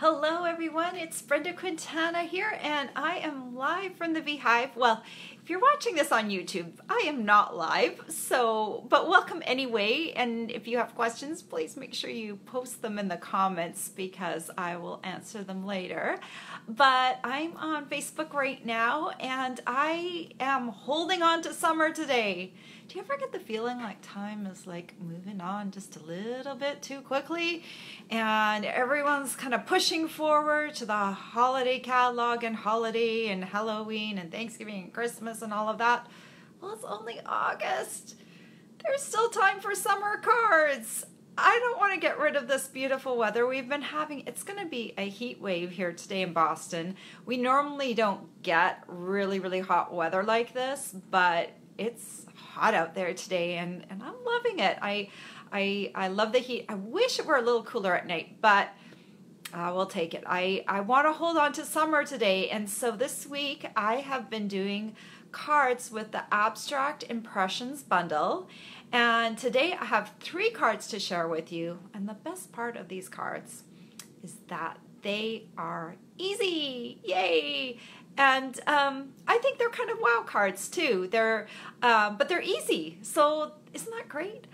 Hello everyone, it's Brenda Quintana here and I am live from the Beehive. Well, if you're watching this on YouTube, I am not live, but welcome anyway, and if you have questions, please make sure you post them in the comments because I will answer them later. But I'm on Facebook right now and I am holding on to summer today. Do you ever get the feeling like time is like moving on just a little bit too quickly and everyone's kind of pushing forward to the holiday catalog and holiday and Halloween and Thanksgiving and Christmas and all of that? Well, it's only August. There's still time for summer cards. I don't want to get rid of this beautiful weather we've been having. It's going to be a heat wave here today in Boston. We normally don't get really hot weather like this, but it's hot out there today and I'm loving it. I love the heat. I wish it were a little cooler at night, but we'll take it. I want to hold on to summer today, and so this week I have been doing cards with the Abstract Impressions bundle, and today I have 3 cards to share with you, and the best part of these cards is that they are easy. Yay! And I think they're kind of wow cards too. But they're easy. So isn't that great?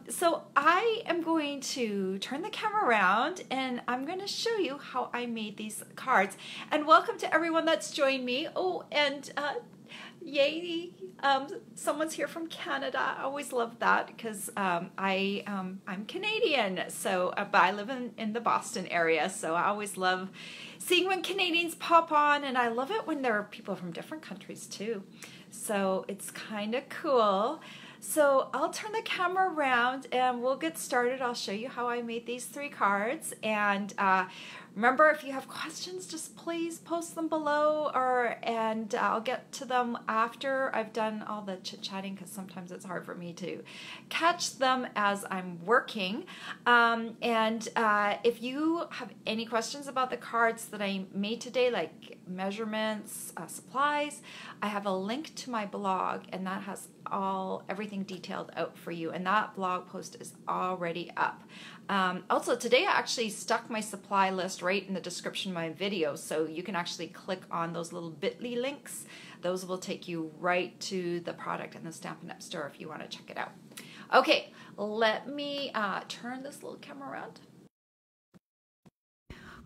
So I am going to turn the camera around and I'm going to show you how I made these cards. And welcome to everyone that's joined me. Oh, and yay! Someone's here from Canada. I always love that because I'm Canadian, so but I live in the Boston area, so I always love seeing when Canadians pop on, and I love it when there are people from different countries too. So it's kind of cool. So I'll turn the camera around and we'll get started. I'll show you how I made these 3 cards, and remember, if you have questions, just please post them below, and I'll get to them after I've done all the chit-chatting because sometimes it's hard for me to catch them as I'm working. If you have any questions about the cards that I made today, like measurements, supplies, I have a link to my blog, and that has everything detailed out for you, and that blog post is already up. Also, today I actually stuck my supply list right in the description of my video, so you can actually click on those little bit.ly links. Those will take you right to the product in the Stampin' Up store if you want to check it out. Okay, let me turn this little camera around.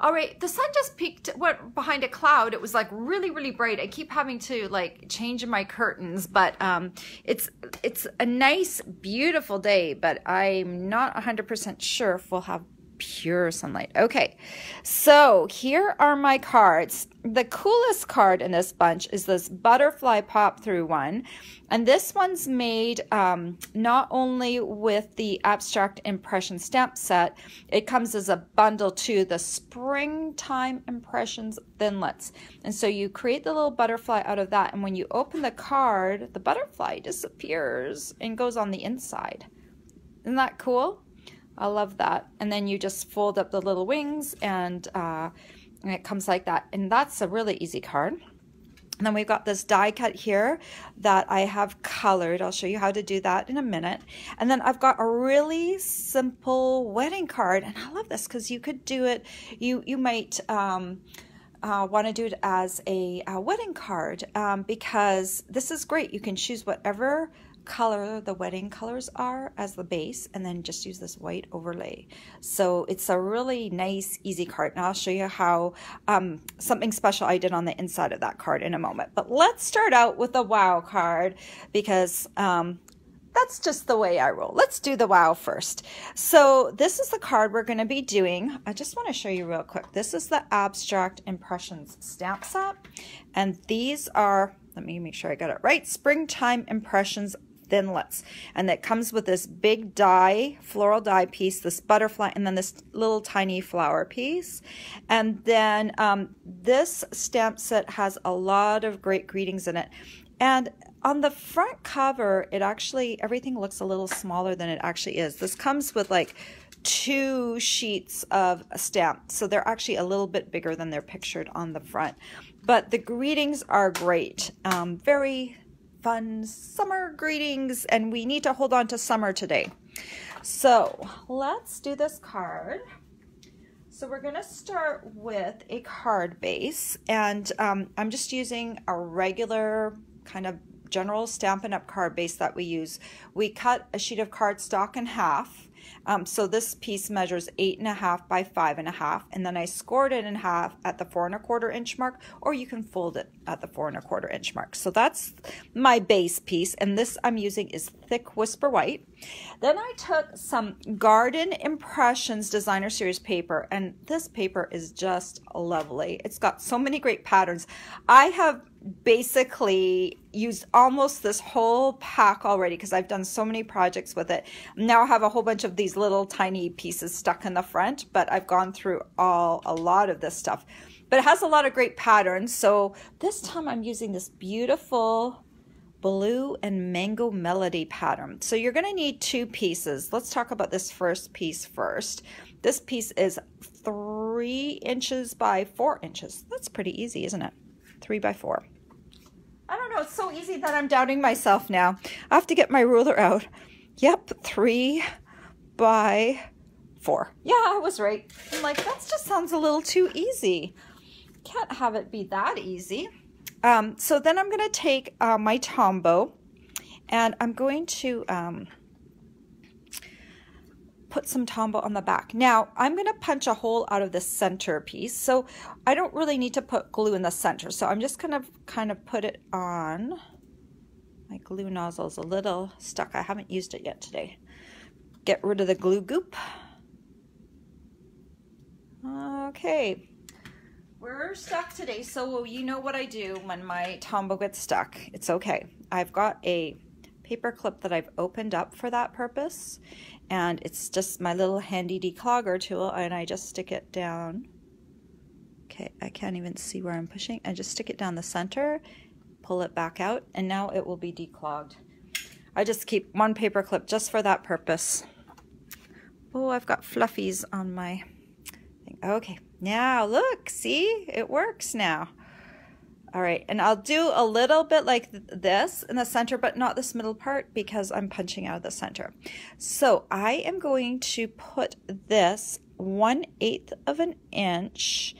All right, the sun just went behind a cloud. It was like really bright. I keep having to like change my curtains, but it's a nice, beautiful day, but I'm not 100% sure if we'll have pure sunlight. Okay, so here are my cards. The coolest card in this bunch is this butterfly pop through one, and this one's made not only with the Abstract Impression stamp set, it comes as a bundle to the Springtime Impressions Thinlits, and so you create the little butterfly out of that, and when you open the card, the butterfly disappears and goes on the inside. Isn't that cool? I love that. And then you just fold up the little wings, and it comes like that. And that's a really easy card. And then we've got this die cut here that I have colored. I'll show you how to do that in a minute. And then I've got a really simple wedding card, and I love this because you could do it. You might want to do it as a wedding card because this is great. You can choose whatever color the wedding colors are as the base, and then just use this white overlay. So it's a really nice, easy card. And I'll show you how something special I did on the inside of that card in a moment. But let's start out with the wow card because that's just the way I roll. Let's do the wow first. So this is the card we're going to be doing. I just want to show you real quick. This is the Abstract Impressions stamp set, and these are, let me make sure I got it right, Springtime Impressions Thinlits, and that comes with this big die, floral die piece, this butterfly, and then this little tiny flower piece. And then this stamp set has a lot of great greetings in it. And on the front cover, it actually, everything looks a little smaller than it actually is. This comes with like 2 sheets of a stamp, so they're actually a little bit bigger than they're pictured on the front. But the greetings are great. Very fun summer greetings, and we need to hold on to summer today. So let's do this card. So we're going to start with a card base, and I'm just using a regular kind of general Stampin' Up! Card base that we use. We cut a sheet of cardstock in half. So this piece measures 8.5 by 5.5, and then I scored it in half at the 4 1/4 inch mark, or you can fold it at the 4 1/4 inch mark. So that's my base piece, and this I'm using is thick Whisper White. Then I took some Garden Impressions Designer Series paper, and this paper is just lovely. It's got so many great patterns. I have basically used almost this whole pack already because I've done so many projects with it. Now I have a whole bunch of these little tiny pieces stuck in the front, but I've gone through a lot of this stuff. But it has a lot of great patterns. So this time I'm using this beautiful blue and mango melody pattern. So you're going to need 2 pieces. Let's talk about this first piece first. This piece is 3 inches by 4 inches. That's pretty easy, isn't it? 3 by 4. I don't know, it's so easy that I'm doubting myself now. I have to get my ruler out. Yep, 3 by 4. Yeah, I was right. I'm like, that just sounds a little too easy. Can't have it be that easy. So then I'm going to take my Tombow, and I'm going to put some Tombow on the back. Now I'm going to punch a hole out of the center piece, so I don't really need to put glue in the center, so I'm just going to kind of put it on. My glue nozzle is a little stuck. I haven't used it yet today. Get rid of the glue goop. Okay, we're stuck today, so you know what I do when my Tombow gets stuck. It's okay. I've got a paper clip that I've opened up for that purpose, and it's just my little handy declogger tool, and I just stick it down. Okay, I can't even see where I'm pushing. I just stick it down the center, pull it back out, and now it will be declogged. I just keep one paper clip just for that purpose. Oh, I've got fluffies on my thing. Okay, now look, see, it works now. All right, and I'll do a little bit like this in the center, but not this middle part because I'm punching out of the center. So I am going to put this 1/8 of an inch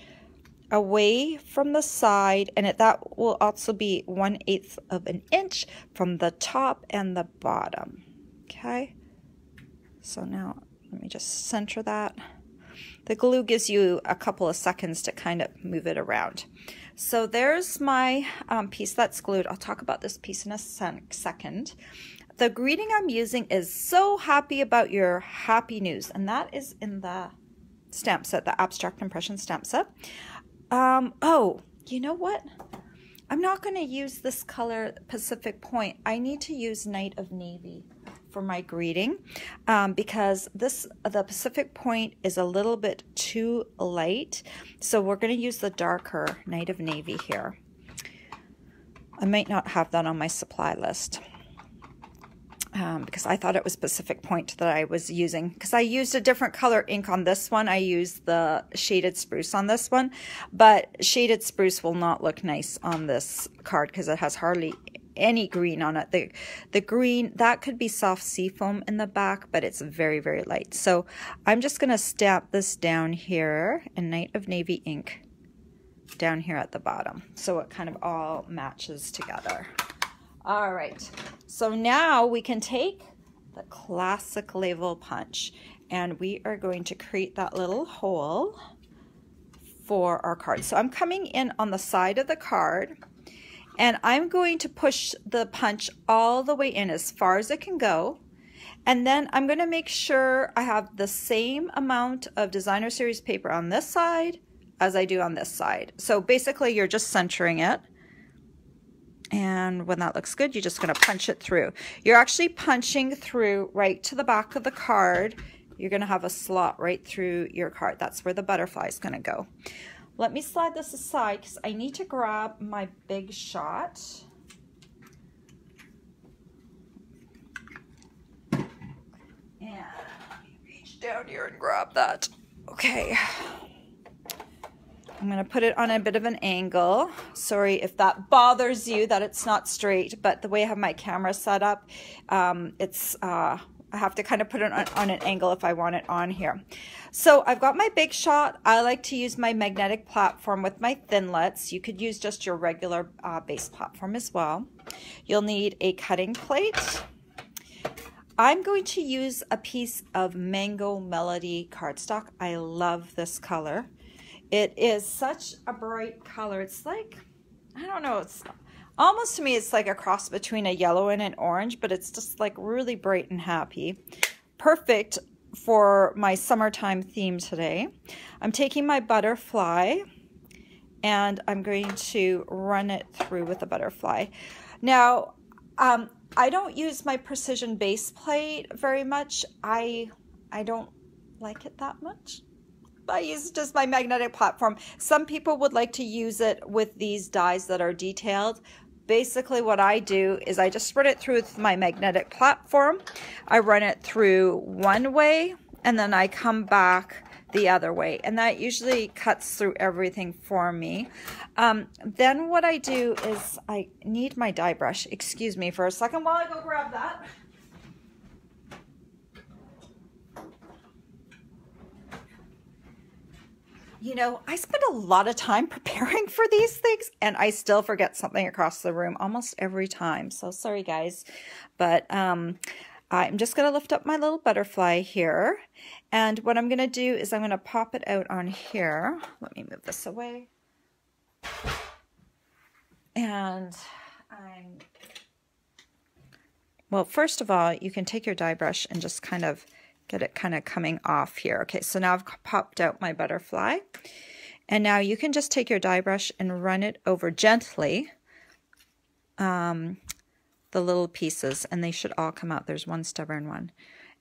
away from the side, and that will also be 1/8 of an inch from the top and the bottom. Okay, so now let me just center that. The glue gives you a couple of seconds to kind of move it around. So there's my piece that's glued. I'll talk about this piece in a second. The greeting I'm using is "So happy about your happy news," and that is in the stamp set, the Abstract Impression stamp set. Oh, you know what? I'm not going to use this color Pacific Point. I need to use Night of Navy for my greeting because the Pacific Point is a little bit too light, so we're going to use the darker Night of Navy here. I might not have that on my supply list because I thought it was Pacific Point that I was using, because I used a different color ink on this one. I used the Shaded Spruce on this one, but Shaded Spruce will not look nice on this card because it has hardly any green on it. The green, that could be soft seafoam in the back, but it's very, very light. So I'm just going to stamp this down here in Night of Navy ink down here at the bottom, so it kind of all matches together. All right, so now we can take the classic label punch, and we are going to create that little hole for our card. So I'm coming in on the side of the card, and I'm going to push the punch all the way in as far as it can go. And then I'm going to make sure I have the same amount of Designer Series paper on this side as I do on this side. So basically you're just centering it. And when that looks good, you're just going to punch it through. You're actually punching through right to the back of the card. You're going to have a slot right through your card. That's where the butterfly is going to go. Let me slide this aside because I need to grab my big shot. And let me reach down here and grab that. Okay. I'm going to put it on a bit of an angle. Sorry if that bothers you that it's not straight, but the way I have my camera set up, I I have to kind of put it on an angle if I want it on here. So I've got my Big Shot. I like to use my magnetic platform with my Thinlits. You could use just your regular base platform as well. You'll need a cutting plate. I'm going to use a piece of Mango Melody cardstock. I love this color. It is such a bright color. It's like, I don't know, it's almost, to me, it's like a cross between a yellow and an orange, but it's just like really bright and happy. Perfect for my summertime theme today. I'm taking my butterfly and I'm going to run it through with the butterfly. Now, I don't use my precision base plate very much. I don't like it that much. I use just my magnetic platform. Some people would like to use it with these dies that are detailed. Basically what I do is I just run it through with my magnetic platform. I run it through one way and then I come back the other way, and that usually cuts through everything for me. Then what I do is I need my die brush. Excuse me for a second while I go grab that. You know, I spend a lot of time preparing for these things and I still forget something across the room almost every time. So sorry guys, but I'm just going to lift up my little butterfly here. And what I'm going to do is I'm going to pop it out on here. Let me move this away. And well, first of all, you can take your die brush and just kind of get it kind of coming off here. Okay, so now I've popped out my butterfly. And now you can just take your die brush and run it over gently, the little pieces, and they should all come out. There's one stubborn one.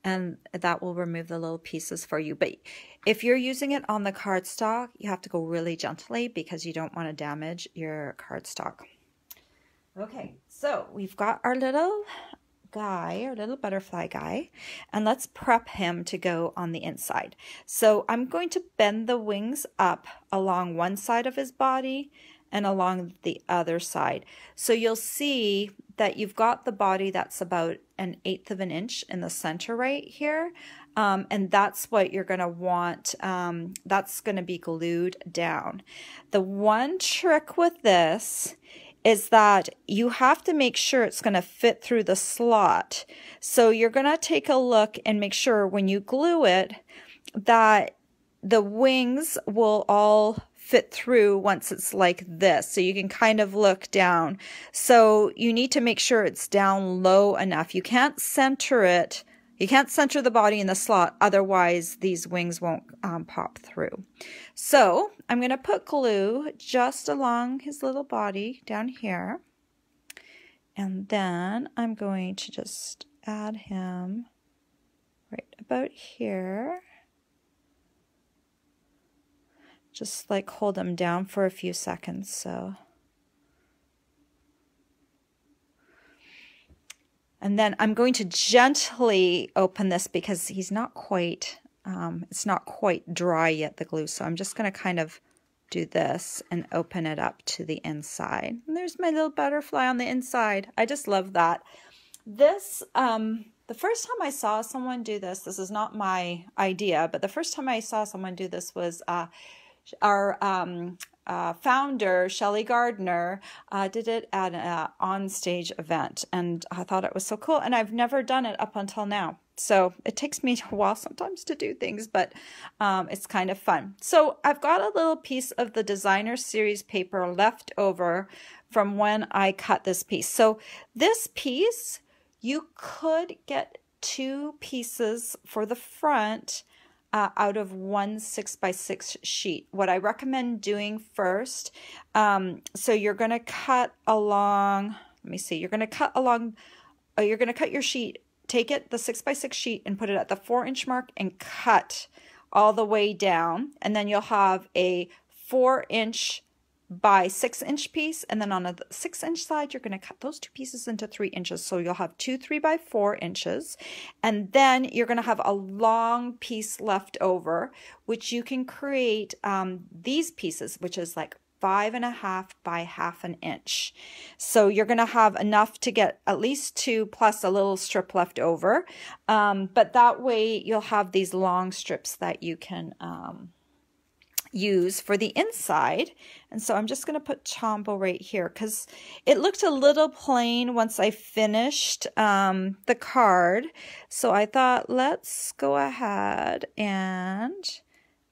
And that will remove the little pieces for you. But if you're using it on the cardstock, you have to go really gently because you don't want to damage your cardstock. Okay, so we've got our little guy, our little butterfly guy, and let's prep him to go on the inside. So I'm going to bend the wings up along one side of his body and along the other side. So you'll see that you've got the body that's about 1/8 of an inch in the center right here. And that's what you're going to want. That's going to be glued down. The one trick with this is that you have to make sure it's going to fit through the slot. So you're going to take a look and make sure when you glue it that the wings will all fit through once it's like this. So you can kind of look down. So you need to make sure it's down low enough. You can't center it. You can't center the body in the slot, otherwise these wings won't pop through. So I'm going to put glue just along his little body down here. And then I'm going to just add him right about here. Just like hold him down for a few seconds, so. And then I'm going to gently open this because he's not quite, it's not quite dry yet, the glue. So I'm just going to kind of do this and open it up to the inside. And there's my little butterfly on the inside. I just love that. This, the first time I saw someone do this, this is not my idea, but the first time I saw someone do this was our founder, Shelley Gardner, did it at an on-stage event, and I thought it was so cool, and I've never done it up until now. So it takes me a while sometimes to do things, but it's kind of fun. So I've got a little piece of the designer series paper left over from when I cut this piece. So this piece, you could get 2 pieces for the front out of one 6x6 sheet. What I recommend doing first, so you're going to cut along, let me see, you're going to cut along, you're going to cut your sheet, take it, the 6x6 sheet, and put it at the 4-inch mark and cut all the way down. And then you'll have a 4-inch by 6-inch piece, and then on the 6-inch side you're going to cut those 2 pieces into 3 inches, so you'll have 2 3x4 inches, and then you're going to have a long piece left over, which you can create these pieces, which is like 5.5 by 1/2 inch. So you're going to have enough to get at least 2 plus a little strip left over. But that way you'll have these long strips that you can use for the inside. And so I'm just going to put Tombow right here because it looked a little plain once I finished the card. So I thought, let's go ahead and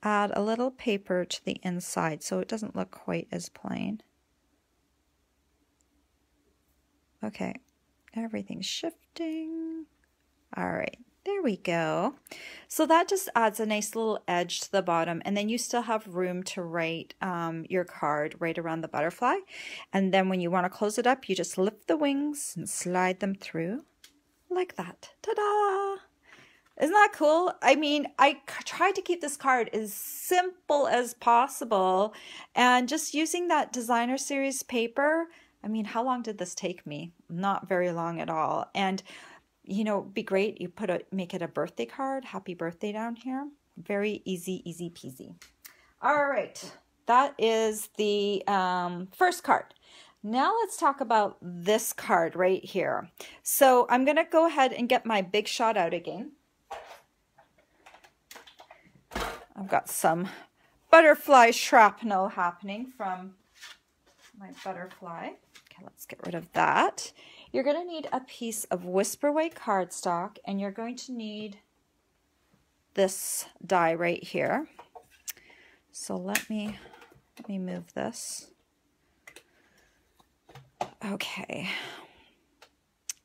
add a little paper to the inside so it doesn't look quite as plain. Okay, everything's shifting. All right. There we go. So that just adds a nice little edge to the bottom, and then you still have room to write your card right around the butterfly. And then when you want to close it up, you just lift the wings and slide them through like that. Ta-da! Isn't that cool? I mean, I tried to keep this card as simple as possible, and just using that designer series paper. I mean, how long did this take me? Not very long at all. And you know, be great. You make it a birthday card. Happy birthday down here. Very easy, easy peasy. All right. That is the first card. Now let's talk about this card right here. So I'm going to go ahead and get my Big Shot out again. I've got some butterfly shrapnel happening from my butterfly. Okay, let's get rid of that. You're going to need a piece of Whisper White cardstock, and you're going to need this die right here. So let me move this. Okay.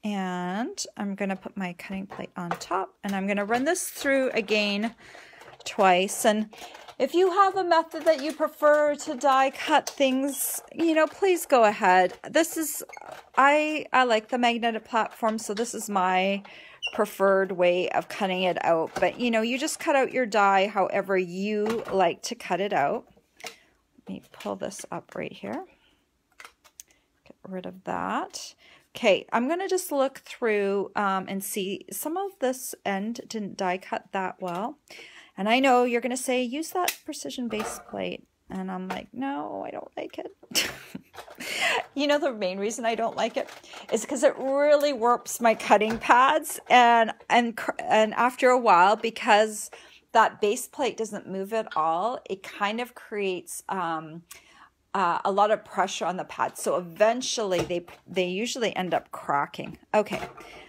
And I'm going to put my cutting plate on top, and I'm going to run this through again twice. And if you have a method that you prefer to die cut things, you know, please go ahead. This is, I like the magnetic platform, so this is my preferred way of cutting it out. But, you know, you just cut out your die however you like to cut it out. Let me pull this up right here. Get rid of that. Okay, I'm going to just look through and see some of this end didn't die cut that well. And I know you're going to say, use that precision base plate. And I'm like, no, I don't like it. You know, the main reason I don't like it is because it really warps my cutting pads. And after a while, because that base plate doesn't move at all, it kind of creates a lot of pressure on the pad. So eventually they usually end up cracking. Okay.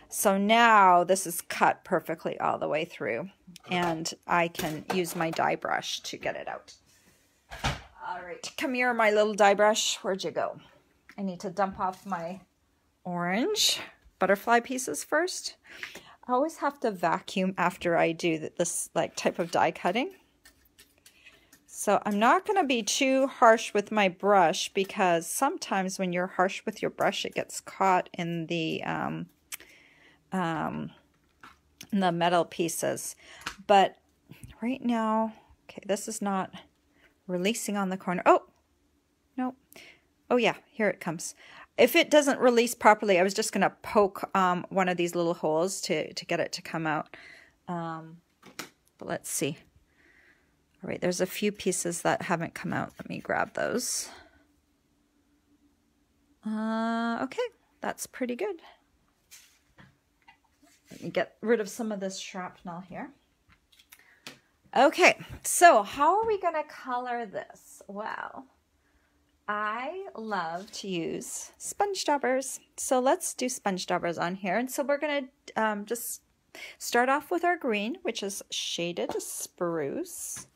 So now this is cut perfectly all the way through, and I can use my die brush to get it out. All right, come here, my little die brush. Where'd you go? I need to dump off my orange butterfly pieces first. I always have to vacuum after I do this type of die cutting. So I'm not going to be too harsh with my brush, because sometimes when you're harsh with your brush, it gets caught in the metal pieces. But right now, okay, this is not releasing on the corner. Oh, no. Oh yeah, here it comes. If it doesn't release properly, I was just going to poke one of these little holes to get it to come out. But let's see. All right, there's a few pieces that haven't come out. Let me grab those. Okay, that's pretty good. Let me get rid of some of this shrapnel here. Okay, so how are we going to color this? Well, I love to use sponge daubers. So let's do sponge daubers on here. And so we're going to just start off with our green, which is Shaded Spruce.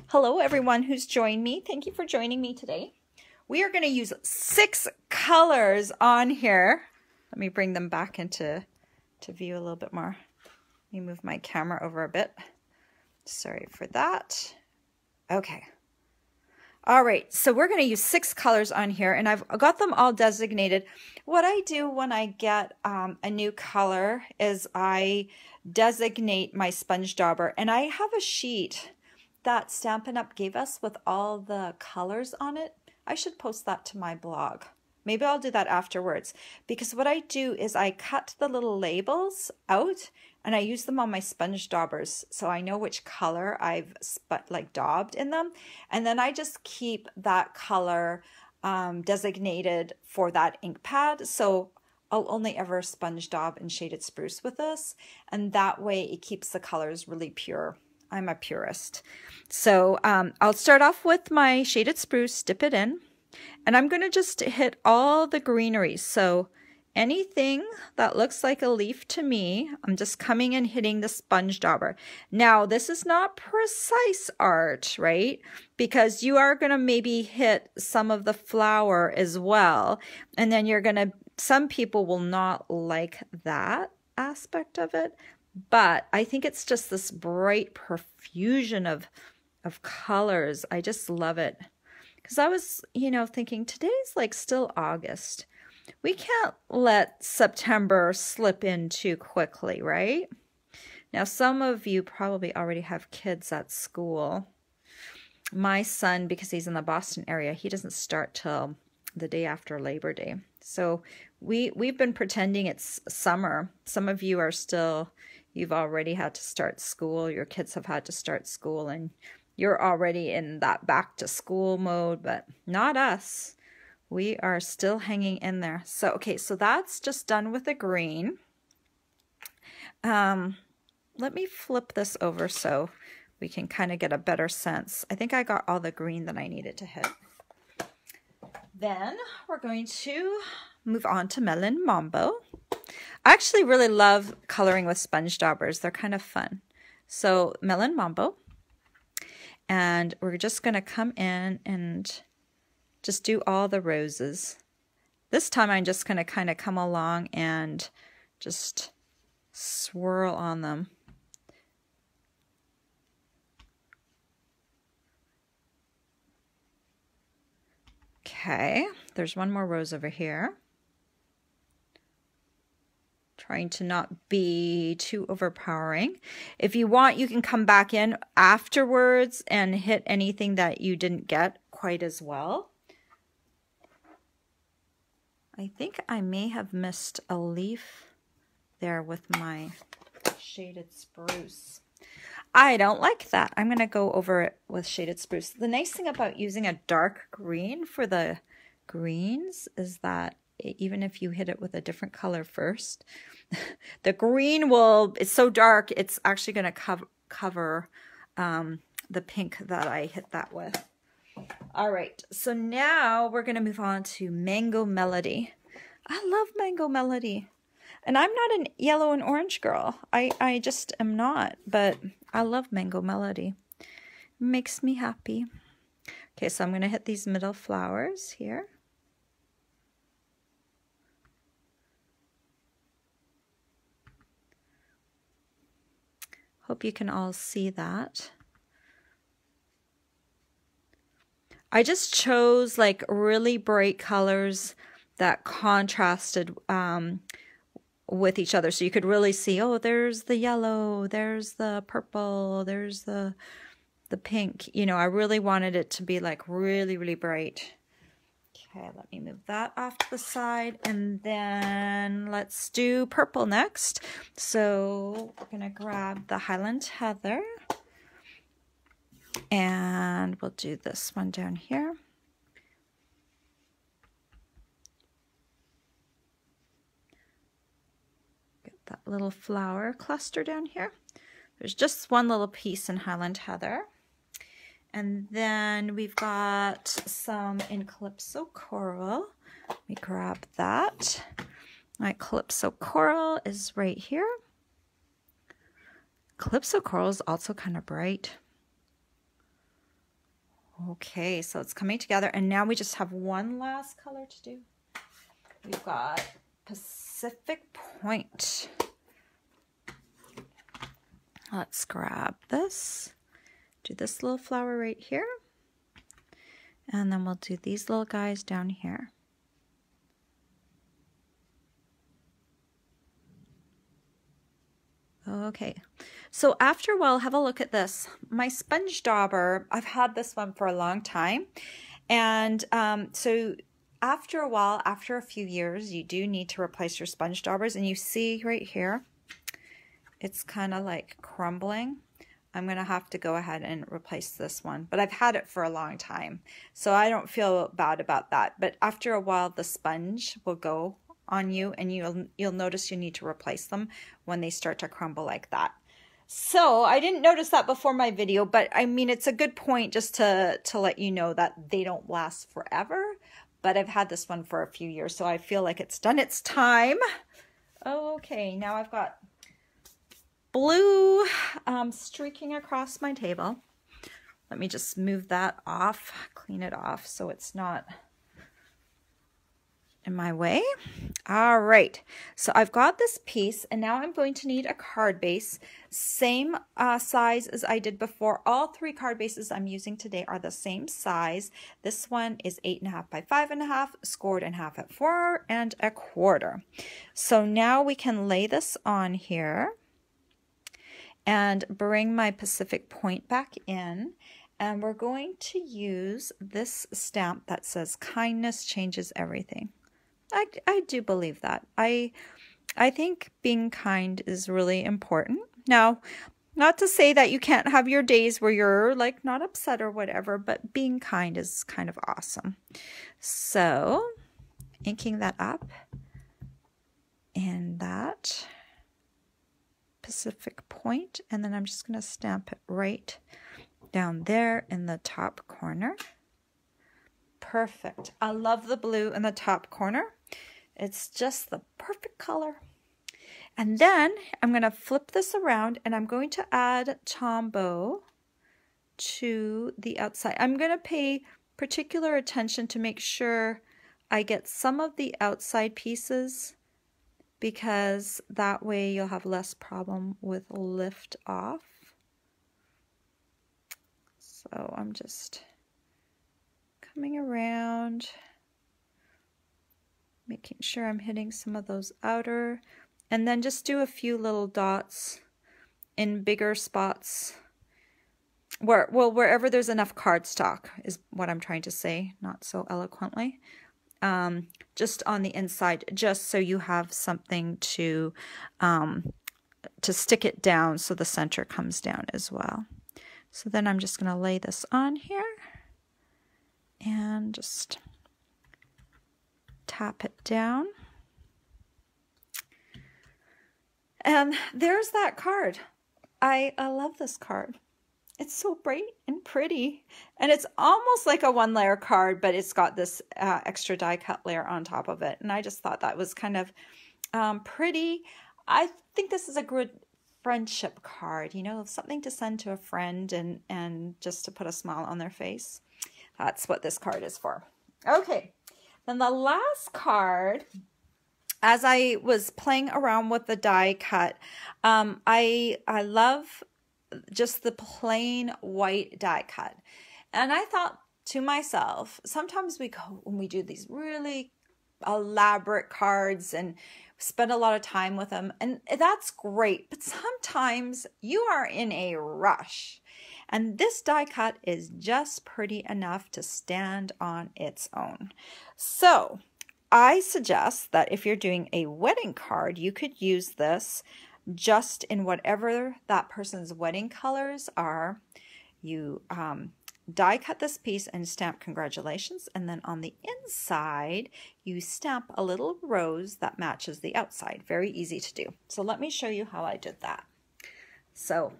Hello, everyone who's joined me. Thank you for joining me today. We are going to use 6 colors on here. Let me bring them back into view a little bit more. Let me move my camera over a bit. Sorry for that. Okay. All right, so we're going to use 6 colors on here, and I've got them all designated. What I do when I get a new color is I designate my sponge dauber, and I have a sheet that Stampin' Up gave us with all the colors on it. I should post that to my blog. Maybe I'll do that afterwards, because what I do is I cut the little labels out and I use them on my sponge daubers so I know which color I've like daubed in them, and then I just keep that color designated for that ink pad. So I'll only ever sponge daub in Shaded Spruce with this, and that way it keeps the colors really pure. I'm a purist. So I'll start off with my Shaded Spruce, dip it in, and I'm going to just hit all the greenery. So anything that looks like a leaf to me, I'm just coming and hitting the sponge dauber. Now, this is not precise art, right? Because you are going to maybe hit some of the flower as well. And then you're going to, some people will not like that aspect of it. But I think it's just this bright profusion of colors. I just love it. Because I was, you know, thinking today's like still August. We can't let September slip in too quickly, right? Now, some of you probably already have kids at school. My son, because he's in the Boston area, he doesn't start till the day after Labor Day. So we've been pretending it's summer. Some of you are still, you've already had to start school. Your kids have had to start school, and you're already in that back to school mode, but not us. We are still hanging in there. So, okay, so that's just done with the green. Let me flip this over so we can kind of get a better sense. I think I got all the green that I needed to hit. Then we're going to move on to Melon Mambo. I actually really love coloring with sponge daubers. They're kind of fun. So Melon Mambo. And we're just going to come in and just do all the roses. This time I'm just going to kind of come along and just swirl on them. Okay, there's one more rose over here. Trying to not be too overpowering. If you want, you can come back in afterwards and hit anything that you didn't get quite as well. I think I may have missed a leaf there with my Shaded Spruce. I don't like that. I'm going to go over it with Shaded Spruce. The nice thing about using a dark green for the greens is that even if you hit it with a different color first, the green will, it's so dark, it's actually going to cover the pink that I hit that with. All right, so now we're going to move on to Mango Melody. I love Mango Melody. And I'm not an yellow and orange girl. I just am not, but I love Mango Melody. It makes me happy. Okay, so I'm going to hit these middle flowers here. Hope you can all see that. I just chose like really bright colors that contrasted with each other. So you could really see, oh, there's the yellow, there's the purple, there's the pink. You know, I really wanted it to be like really, really bright. Okay, let me move that off to the side, and then let's do purple next. So we're gonna grab the Highland Heather, and we'll do this one down here. Get that little flower cluster down here. There's just one little piece in Highland Heather. And then we've got some in Calypso Coral. Let me grab that. My Calypso Coral is right here. Calypso Coral is also kind of bright. Okay, so it's coming together, and now we just have one last color to do. We've got Pacific Point. Let's grab this. Do this little flower right here, and then we'll do these little guys down here. Okay, so after a while, have a look at this. My sponge dauber, I've had this one for a long time, and so after a while, after a few years, you do need to replace your sponge daubers. And you see right here, it's kind of like crumbling. I'm going to have to go ahead and replace this one, but I've had it for a long time, so I don't feel bad about that. But after a while, the sponge will go on you, and you'll notice you need to replace them when they start to crumble like that. So I didn't notice that before my video, but I mean, it's a good point just to let you know that they don't last forever, but I've had this one for a few years, so I feel like it's done its time. Okay, now I've got blue streaking across my table. Let me just move that off, clean it off so it's not in my way. All right, so I've got this piece, and now I'm going to need a card base, same size as I did before. All three card bases I'm using today are the same size. This one is 8.5 by 5.5, scored in half at 4 1/4. So now we can lay this on here and bring my Pacific point back in, and we're going to use this stamp that says kindness changes everything. I do believe that. I think being kind is really important. Now, not to say that you can't have your days where you're like not upset or whatever, but being kind is kind of awesome. So, inking that up in that Pacific point, and then I'm just going to stamp it right down there in the top corner. Perfect. I love the blue in the top corner. It's just the perfect color. And then I'm going to flip this around, and I'm going to add Tombow to the outside. I'm going to pay particular attention to make sure I get some of the outside pieces, because that way you'll have less problem with lift off. So I'm just coming around, making sure I'm hitting some of those outer, and then just do a few little dots in bigger spots wherever there's enough cardstock is what I'm trying to say, not so eloquently. Just on the inside, just so you have something to stick it down so the center comes down as well. So then I'm just going to lay this on here and just tap it down. And there's that card. I love this card. It's so bright and pretty, and it's almost like a one-layer card, but it's got this extra die cut layer on top of it, and I just thought that was kind of pretty. I think this is a good friendship card, you know, something to send to a friend and just to put a smile on their face. That's what this card is for. Okay, then the last card, as I was playing around with the die cut, I love just the plain white die cut. And I thought to myself, sometimes when we do these really elaborate cards and spend a lot of time with them, and that's great, but sometimes you are in a rush. And this die cut is just pretty enough to stand on its own. So I suggest that if you're doing a wedding card, you could use this just in whatever that person's wedding colors are. You die cut this piece and stamp congratulations, and then on the inside you stamp a little rose that matches the outside. Very easy to do. So let me show you how I did that. So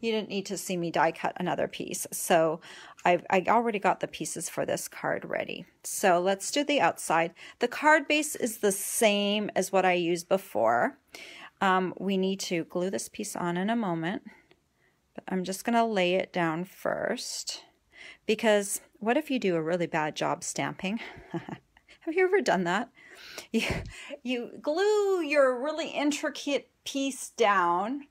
you didn't need to see me die cut another piece. So I already got the pieces for this card ready. So let's do the outside. The card base is the same as what I used before. We need to glue this piece on in a moment, but I'm just going to lay it down first, because what if you do a really bad job stamping? Have you ever done that? You glue your really intricate piece down,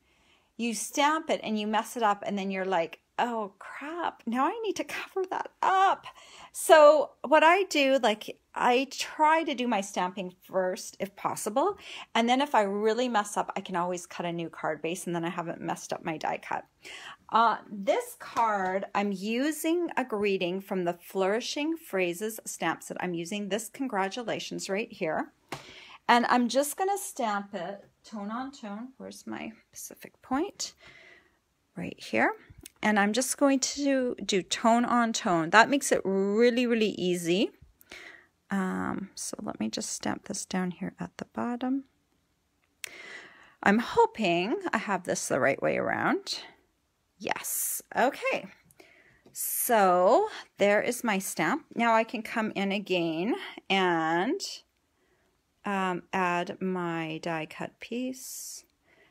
you stamp it, and you mess it up, and then you're like, oh crap, now I need to cover that up. So what I do, like I try to do my stamping first if possible. And then if I really mess up, I can always cut a new card base and then I haven't messed up my die cut. This card, I'm using a greeting from the Flourishing Phrases stamp set. I'm using this congratulations right here. And I'm just going to stamp it tone on tone. Where's my Pacific Point? Right here. And I'm just going to do tone on tone. That makes it really, really easy. So let me just stamp this down here at the bottom. I'm hoping I have this the right way around. Yes. Okay. So there is my stamp. Now I can come in again and add my die cut piece.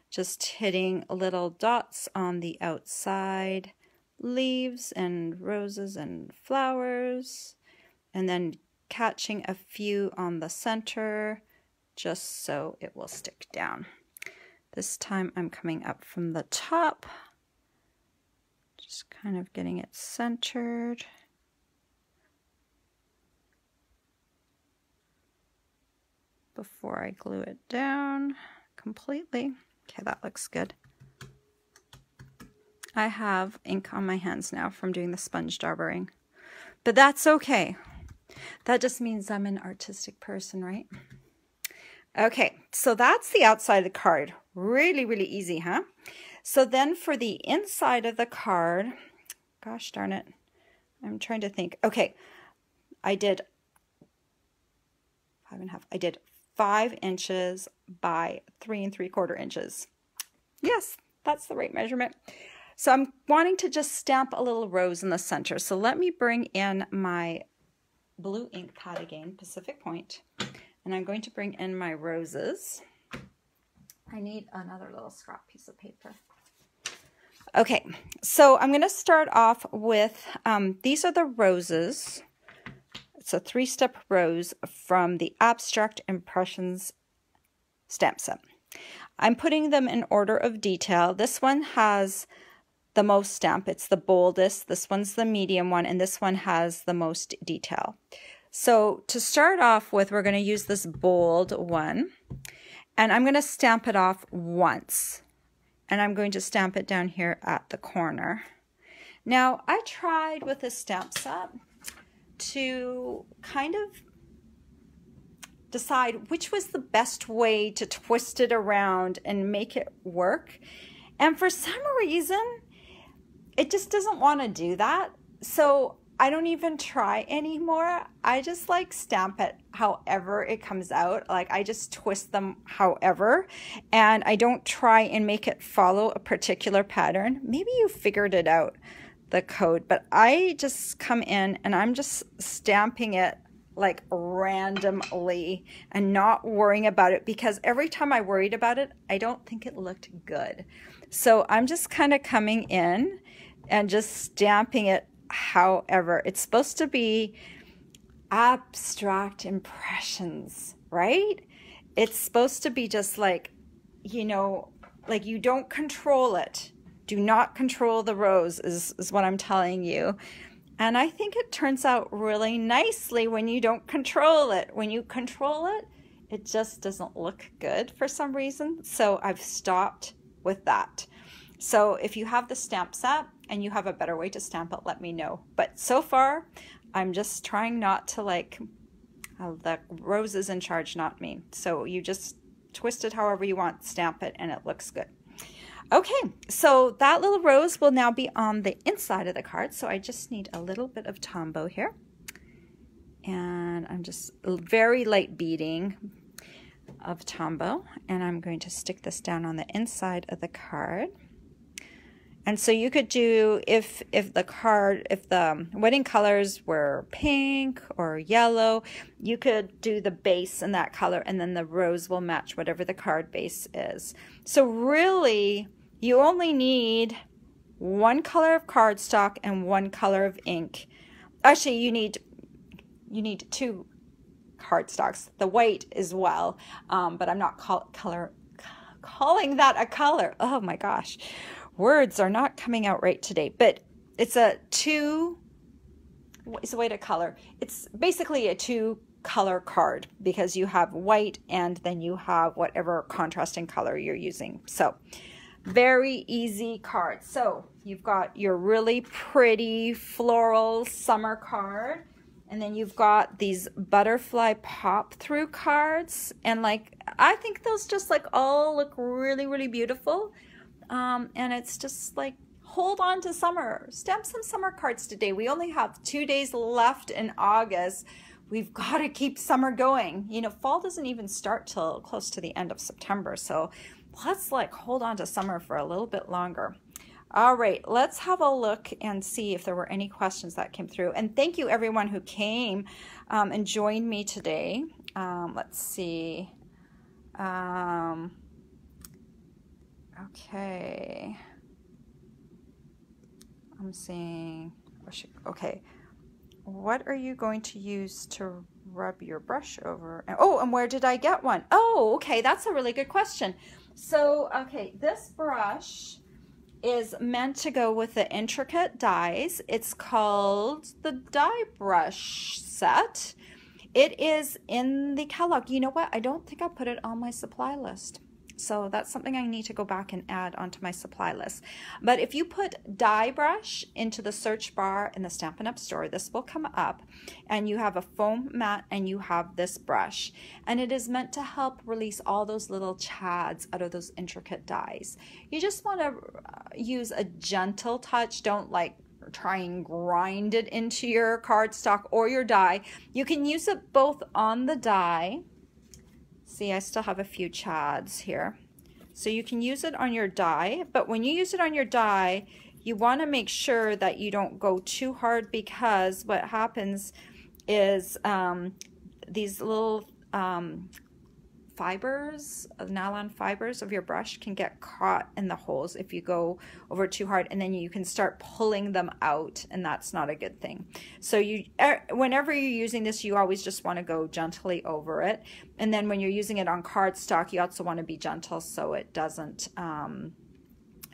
Just hitting little dots on the outside, leaves and roses and flowers, and then catching a few on the center just so it will stick down. This time I'm coming up from the top, just kind of getting it centered. Before I glue it down completely. Okay, that looks good. I have ink on my hands now from doing the sponge daubering, but that's okay. That just means I'm an artistic person, right? Okay, so that's the outside of the card. Really, really easy, huh? So then for the inside of the card, gosh darn it, I'm trying to think. Okay, I did 5.5. I did 5 inches by 3 3/4 inches. Yes, that's the right measurement. So I'm wanting to just stamp a little rose in the center. So let me bring in my blue ink pad again, Pacific Point, and I'm going to bring in my roses. I need another little scrap piece of paper. Okay, so I'm going to start off with, these are the roses. It's a 3-step rose from the Abstract Impressions stamp set. I'm putting them in order of detail. This one has the most stamp. It's the boldest. This one's the medium one, and this one has the most detail. So to start off with, we're going to use this bold one, and I'm going to stamp it off once, and I'm going to stamp it down here at the corner. Now, I tried with this stamp set to kind of decide which was the best way to twist it around and make it work. And for some reason, it just doesn't want to do that. So I don't even try anymore. I just like stamp it however it comes out. Like I just twist them however, and I don't try and make it follow a particular pattern. Maybe you figured it out, the code, but I just come in and I'm just stamping it like randomly and not worrying about it, because every time I worried about it, I don't think it looked good. So I'm just kind of coming in and just stamping it however. It's supposed to be abstract impressions, right? It's supposed to be just like, you know, like you don't control it. Do not control the rose is what I'm telling you. And I think it turns out really nicely when you don't control it. When you control it, it just doesn't look good for some reason. So I've stopped with that. So if you have the stamp set and you have a better way to stamp it, let me know. But so far, I'm just trying not to like, the rose is in charge, not me. So you just twist it however you want, stamp it, and it looks good. Okay, so that little rose will now be on the inside of the card. So I just need a little bit of Tombow here. And I'm just very light beading of Tombow. And I'm going to stick this down on the inside of the card. And so you could do, if the wedding colors were pink or yellow, you could do the base in that color, and then the rose will match whatever the card base is. So really, you only need one color of cardstock and one color of ink. Actually, you need 2 cardstocks, the white as well, but I'm not calling that a color. Oh my gosh. Words are not coming out right today, but it's a 2, it's a way to color. It's basically a 2 color card because you have white and then you have whatever contrasting color you're using. So very easy card. So you've got your really pretty floral summer card, and then you've got these butterfly pop through cards, and like I think those just like all look really, really beautiful. And it's just like, hold on to summer. Stamp some summer cards today. We only have 2 days left in August. We've got to keep summer going. You know, fall doesn't even start till close to the end of September. So let's like hold on to summer for a little bit longer. All right, let's have a look and see if there were any questions that came through. And thank you everyone who came and joined me today. Let's see. Okay. I'm seeing, okay. What are you going to use to rub your brush over? Oh, and where did I get one? Oh, okay, that's a really good question. So, okay, this brush is meant to go with the intricate dies. It's called the die brush set. It is in the catalog. You know what? I don't think I put it on my supply list. So that's something I need to go back and add onto my supply list. But if you put die brush into the search bar in the Stampin' Up! Store, this will come up, and you have a foam mat and you have this brush. And it is meant to help release all those little chads out of those intricate dies. You just want to use a gentle touch. Don't like try and grind it into your cardstock or your die. You can use it both on the die. See, I still have a few chads here. So you can use it on your die, but when you use it on your die, you want to make sure that you don't go too hard, because what happens is these little fibers, nylon fibers of your brush can get caught in the holes if you go over too hard, and then you can start pulling them out, and that's not a good thing. So you, whenever you're using this, you always just want to go gently over it. And then when you're using it on cardstock, you also want to be gentle so it doesn't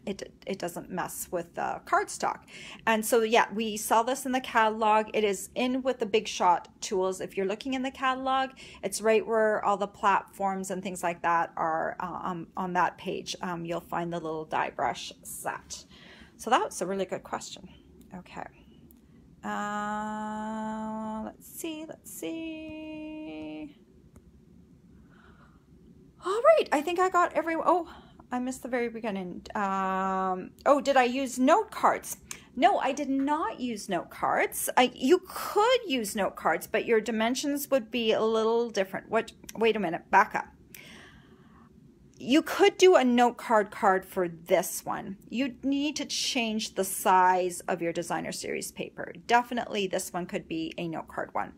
it doesn't mess with the cardstock. And so yeah, we sell this in the catalog. It is in with the Big Shot tools. If you're looking in the catalog, it's right where all the platforms and things like that are on that page. You'll find the little die brush set. So that was a really good question. Okay. Let's see. All right, I think I got everyone. Oh, I missed the very beginning. Oh, did I use note cards? No, I did not use note cards. You could use note cards, but your dimensions would be a little different. Wait a minute, back up. You could do a note card for this one. You need to change the size of your designer series paper. Definitely this one could be a note card one.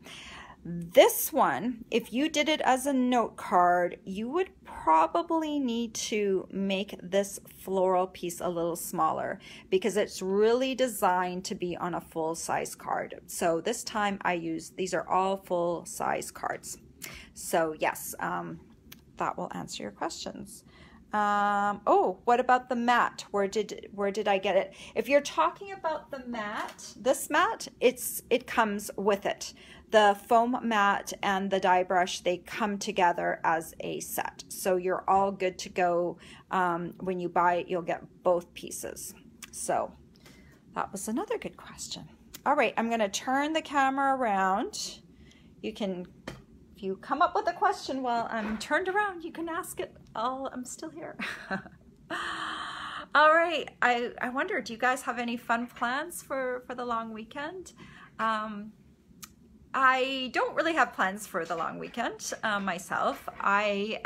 This one, if you did it as a note card, you would probably need to make this floral piece a little smaller, because it's really designed to be on a full-size card. So this time I use, these are all full-size cards. So yes, that will answer your questions. Oh, what about the mat? Where did I get it? If you're talking about the mat, this mat, it comes with it. The foam mat and the die brush, they come together as a set. So you're all good to go. When you buy it, you'll get both pieces. So that was another good question. All right, I'm gonna turn the camera around. You can, if you come up with a question while I'm turned around, you can ask it. I'm still here. All right, I wonder, do you guys have any fun plans for the long weekend? I don't really have plans for the long weekend myself. My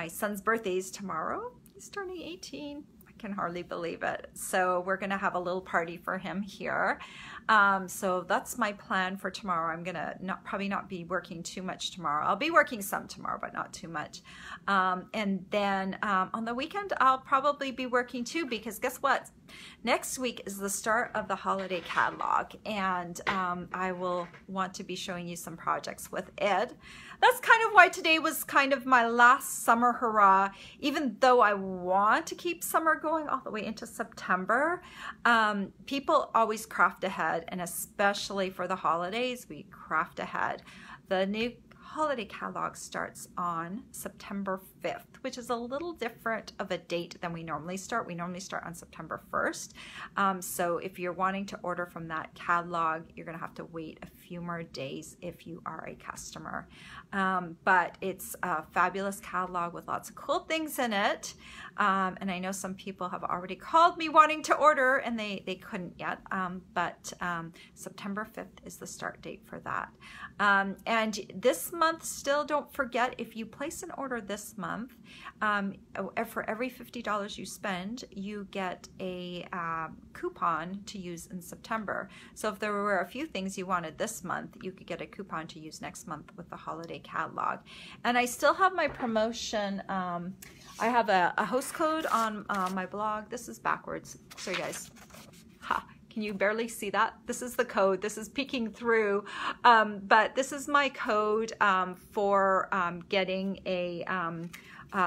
son's birthday is tomorrow. He's turning 18. I can hardly believe it. So we're gonna have a little party for him here. So that's my plan for tomorrow. I'm gonna probably not be working too much tomorrow. I'll be working some tomorrow, but not too much. And then on the weekend, I'll probably be working too, because guess what? Next week is the start of the holiday catalog, and I will want to be showing you some projects with Ed. That's kind of why today was kind of my last summer hurrah. Even though I want to keep summer going all the way into September, people always craft ahead ahead, and especially for the holidays, we craft ahead. The new holiday catalog starts on September 5th, which is a little different of a date than we normally start. We normally start on September 1st. So if you're wanting to order from that catalog, you're going to have to wait a few more days if you are a customer. But it's a fabulous catalog with lots of cool things in it. And I know some people have already called me wanting to order and they couldn't yet. But September 5th is the start date for that. And this month, still don't forget, if you place an order this month, for every $50 you spend, you get a coupon to use in September. So if there were a few things you wanted this month, you could get a coupon to use next month with the holiday catalog. And I still have my promotion. I have a host code on my blog. This is backwards. Sorry guys. Ha. Can you barely see that? This is the code. This is peeking through, but this is my code for getting a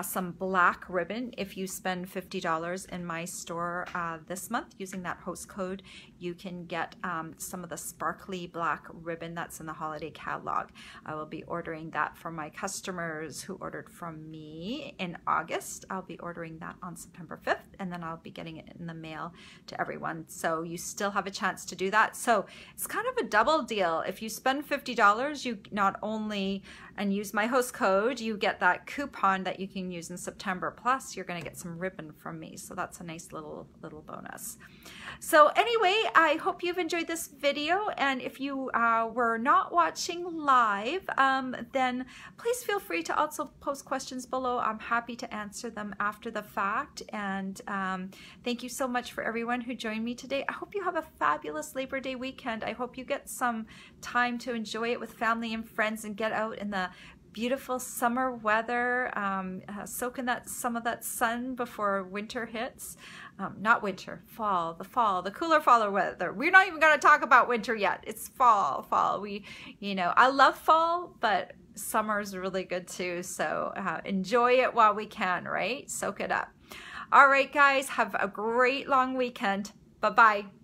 some black ribbon. If you spend $50 in my store this month using that host code, you can get some of the sparkly black ribbon that's in the holiday catalog. I will be ordering that for my customers who ordered from me in August. I'll be ordering that on September 5th, and then I'll be getting it in the mail to everyone. So you still have a chance to do that. So it's kind of a double deal. If you spend $50, you not only and use my host code, you get that coupon that you can use in September. Plus, you're going to get some ribbon from me. So that's a nice little bonus. So anyway, I hope you've enjoyed this video. And if you were not watching live, then please feel free to also post questions below. I'm happy to answer them after the fact. And thank you so much for everyone who joined me today. I hope you have a fabulous Labor Day weekend. I hope you get some time to enjoy it with family and friends and get out in the beautiful summer weather, soak in some of that sun before winter hits. Not winter, fall, the cooler fall weather. We're not even going to talk about winter yet. It's fall. I love fall, but summer is really good too. So enjoy it while we can, right? Soak it up. All right, guys, have a great long weekend. Bye-bye.